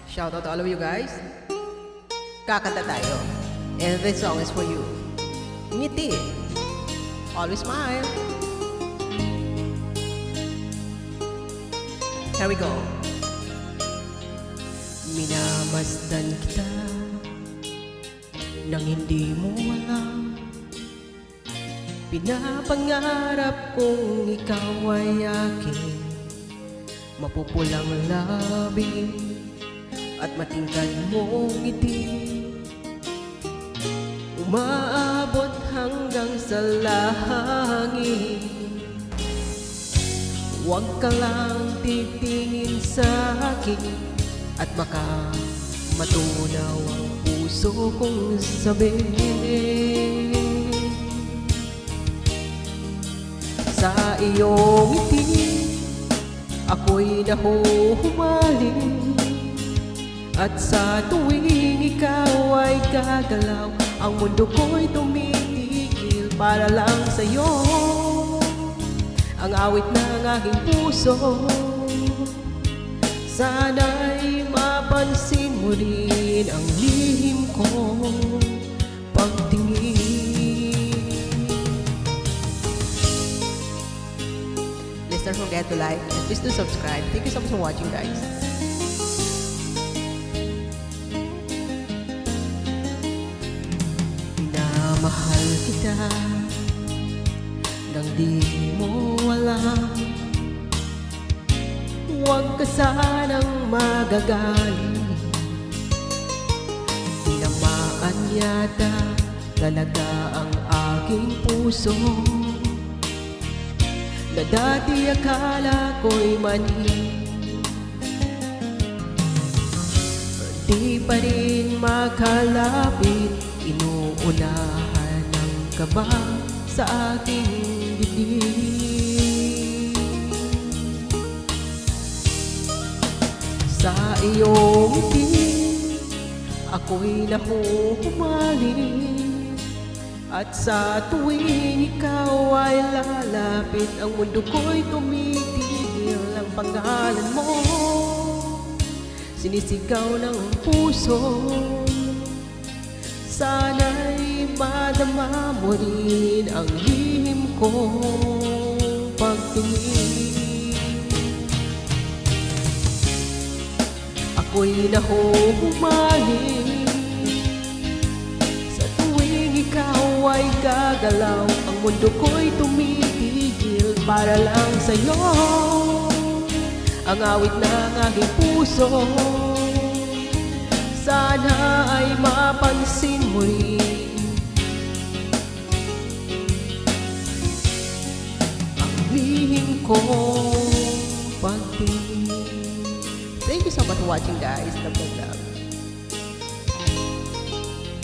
Shout out to all of you guys. Kakanta tayo. And this song is for you. Ngiti. Always smile. Here we go. Minamasdan kita nang hindi mo alam. Pinapangarap kong ikaw ay aking mapupulang labi at matingkad mong ngiti, umaabot hanggang sa langit. Huwag ka lang titingin sa akin at baka matunaw ang puso kong sabihin. Sa iyong ngiti ako'y nahuhumaling, at sa tuwing ikaw ay gagalaw, ang mundo ko'y tumitigil para lang sa'yo. Ang awit ng aking puso, sana'y mapansin mo rin ang lihim kong pagtingin. Please don't forget to like and please do subscribe. Thank you so much for watching, guys. Minamahal kita nang di mo alam. Huwag ka sanang magagaling, tinamaan yata talaga ang aking puso, na dati akala ko'y mani. Di pa rin makalapit, inuunahan ng kaba sa aking dibdib. Sa iyong ngiti ako'y nahuhumaling, at sa tuwing ikaw ay lalapit, ang mundo ko'y tumitigil. Ang pangalan mo sinisigaw ng puso, sana'y madama mo rin ang lihim kong pagtingin. Ako'y nahuhumaling, sa tuwing ikaw ay gagalaw, ang mundo ko'y tumitigil para lang sa'yo. Ang awit ng aking puso, sana ay mapansin mo rin ang lihim kong pagtingin. Thank you so much for watching, guys. Love, love, love.